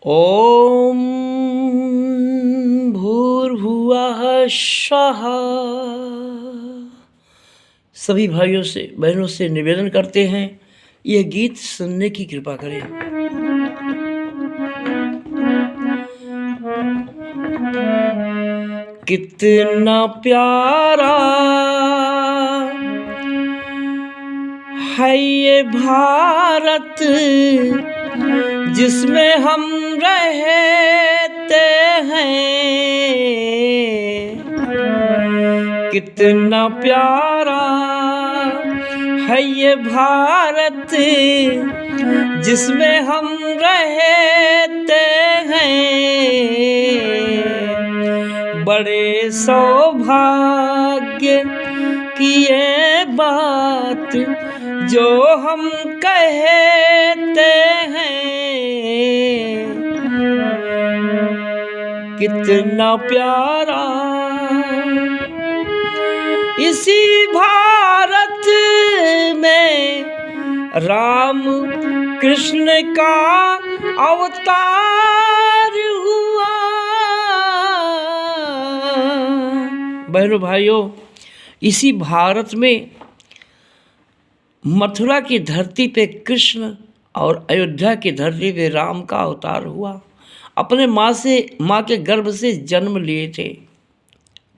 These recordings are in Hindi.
ॐ भूर्भुवः स्वः। सभी भाइयों से बहनों से निवेदन करते हैं यह गीत सुनने की कृपा करें। कितना प्यारा है ये भारत जिसमें हम रहते हैं। कितना प्यारा है ये भारत जिसमें हम रहते हैं। बड़े सौभाग्य की ये बात जो हम कहते हैं। कितना प्यारा इसी भारत में राम कृष्ण का अवतार हुआ। बहनों भाइयों, इसी भारत में मथुरा की धरती पे कृष्ण और अयोध्या की धरती पे राम का अवतार हुआ। अपने माँ के गर्भ से जन्म लिए थे।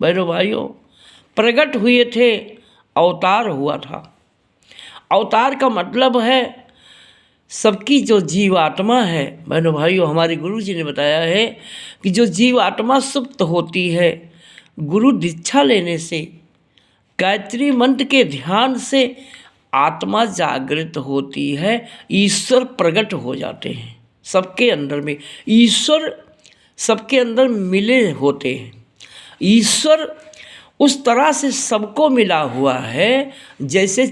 बहनों भाइयों, प्रकट हुए थे, अवतार हुआ था। अवतार का मतलब है सबकी जो जीवात्मा है। बहनों भाइयों, हमारे गुरु जी ने बताया है कि जो जीवात्मा सुप्त होती है, गुरु दीक्षा लेने से, गायत्री मंत्र के ध्यान से आत्मा जागृत होती है, ईश्वर प्रकट हो जाते हैं। सबके अंदर में ईश्वर सबके अंदर मिले होते हैं। ईश्वर उस तरह से सबको मिला हुआ है जैसे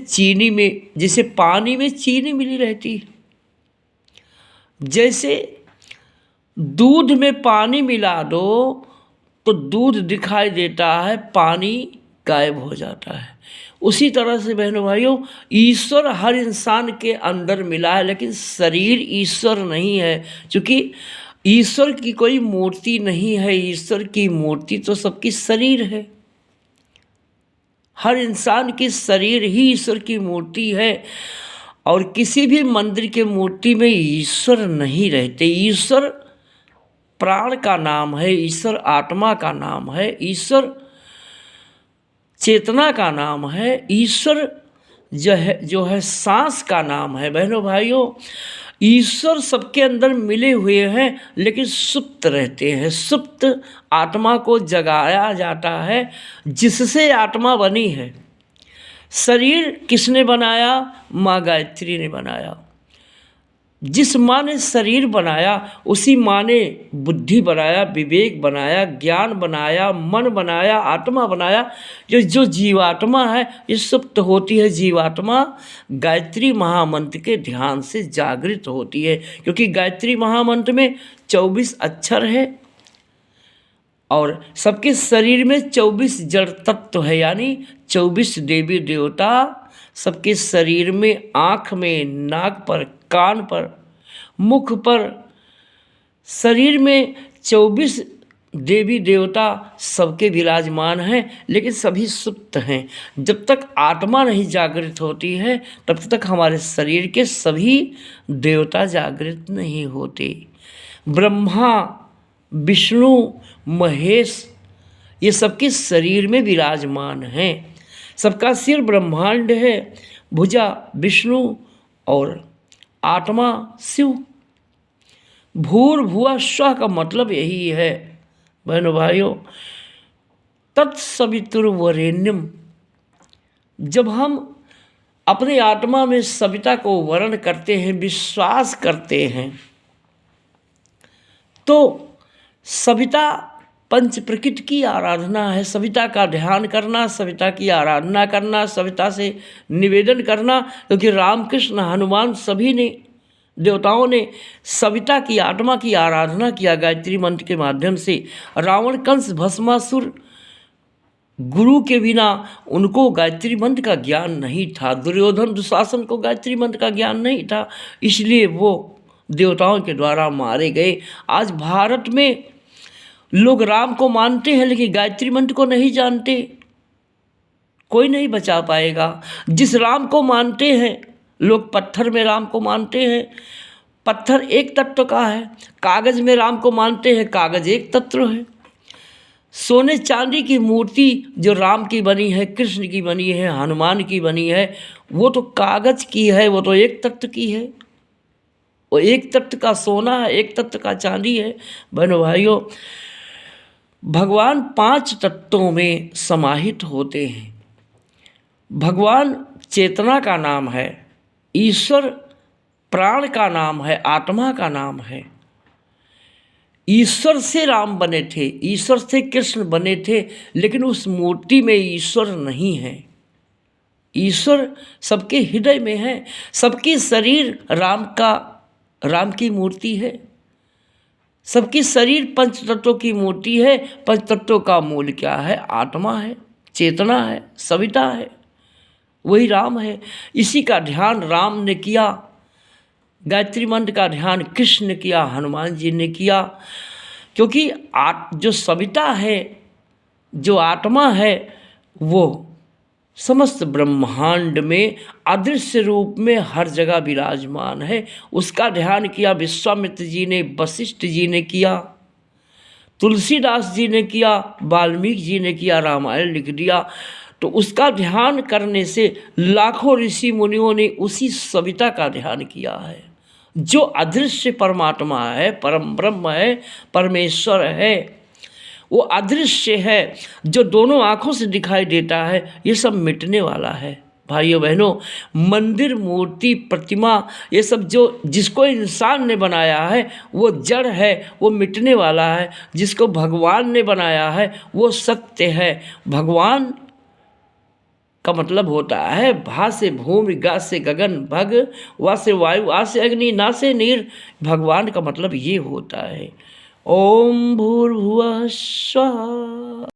जैसे पानी में चीनी मिली रहती है, जैसे दूध में पानी मिला दो तो दूध दिखाई देता है, पानी गायब हो जाता है। उसी तरह से बहनों भाइयों, ईश्वर हर इंसान के अंदर मिला है, लेकिन शरीर ईश्वर नहीं है, क्योंकि ईश्वर की कोई मूर्ति नहीं है। ईश्वर की मूर्ति तो सबकी शरीर है। हर इंसान की शरीर ही ईश्वर की मूर्ति है, और किसी भी मंदिर के मूर्ति में ईश्वर नहीं रहते। ईश्वर प्राण का नाम है, ईश्वर आत्मा का नाम है, ईश्वर चेतना का नाम है, ईश्वर जो है सांस का नाम है। बहनों भाइयों, ईश्वर सबके अंदर मिले हुए हैं, लेकिन सुप्त रहते हैं। सुप्त आत्मा को जगाया जाता है, जिससे आत्मा बनी है। शरीर किसने बनाया? माँ गायत्री ने बनाया। जिस माँ ने शरीर बनाया, उसी माँ ने बुद्धि बनाया, विवेक बनाया, ज्ञान बनाया, मन बनाया, आत्मा बनाया। जो जीवात्मा है, ये सुप्त होती है। जीवात्मा गायत्री महामंत्र के ध्यान से जागृत होती है, क्योंकि गायत्री महामंत्र में 24 अक्षर है और सबके शरीर में 24 जड़ तत्व है, यानी 24 देवी देवता सबके शरीर में, आँख में, नाक पर, कान पर, मुख पर, शरीर में 24 देवी देवता सबके विराजमान हैं, लेकिन सभी सुप्त हैं। जब तक आत्मा नहीं जागृत होती है, तब तक हमारे शरीर के सभी देवता जागृत नहीं होते। ब्रह्मा, विष्णु, महेश, ये सबके शरीर में विराजमान हैं। सबका सिर ब्रह्मांड है, भुजा विष्णु और आत्मा शिव। भूर्भुवः स्वः का मतलब यही है। बहनों भाइयों, तत्सवितुर्वरेण्यम, जब हम अपनी आत्मा में सविता को वर्ण करते हैं, विश्वास करते हैं, तो सविता पंच प्रकृति की आराधना है। सविता का ध्यान करना, सविता की आराधना करना, सविता से निवेदन करना, क्योंकि रामकृष्ण, हनुमान, सभी ने, देवताओं ने सविता की, आत्मा की आराधना किया गायत्री मंत्र के माध्यम से। रावण, कंस, भस्मासुर, गुरु के बिना उनको गायत्री मंत्र का ज्ञान नहीं था। दुर्योधन, दुशासन को गायत्री मंत्र का ज्ञान नहीं था, इसलिए वो देवताओं के द्वारा मारे गए। आज भारत में लोग राम को मानते हैं लेकिन गायत्री मंत्र को नहीं जानते। कोई नहीं बचा पाएगा। जिस राम को मानते हैं, लोग पत्थर में राम को मानते हैं, पत्थर एक तत्व का है। कागज़ में राम को मानते हैं, कागज़ एक तत्व है। सोने चांदी की मूर्ति जो राम की बनी है, कृष्ण की बनी है, हनुमान की बनी है, वो तो कागज़ की है, वो तो एक तत्व की है। वो एक तत्व का सोना है, एक तत्व का चांदी है। बहनों भाइयों, भगवान 5 तत्वों में समाहित होते हैं। भगवान चेतना का नाम है, ईश्वर प्राण का नाम है, आत्मा का नाम है। ईश्वर से राम बने थे, ईश्वर से कृष्ण बने थे, लेकिन उस मूर्ति में ईश्वर नहीं है। ईश्वर सबके हृदय में है। सबकी शरीर राम की मूर्ति है। सबकी शरीर पंच तत्वों की मूर्ति है। पंच तत्वों का मूल क्या है? आत्मा है, चेतना है, सविता है, वही राम है। इसी का ध्यान राम ने किया, गायत्री मंत्र का ध्यान कृष्ण ने किया, हनुमान जी ने किया। क्योंकि जो सविता है, जो आत्मा है, वो समस्त ब्रह्मांड में अदृश्य रूप में हर जगह विराजमान है। उसका ध्यान किया विश्वामित्र जी ने, वशिष्ठ जी ने किया, तुलसीदास जी ने किया, वाल्मीकि जी ने किया, रामायण लिख दिया। तो उसका ध्यान करने से लाखों ऋषि मुनियों ने उसी सविता का ध्यान किया है। जो अदृश्य परमात्मा है, परम ब्रह्म है, परमेश्वर है, वो अदृश्य है, जो दोनों आँखों से दिखाई देता है, ये सब मिटने वाला है। भाइयों बहनों, मंदिर, मूर्ति, प्रतिमा, ये सब जो जिसको इंसान ने बनाया है वो जड़ है, वो मिटने वाला है। जिसको भगवान ने बनाया है वो सत्य है। भगवान का मतलब होता है भा से भूमि, गा से गगन, भग, वा से वायु, आ से अग्नि, ना से नीर। भगवान का मतलब ये होता है। ओम भूर्भुवः स्वः।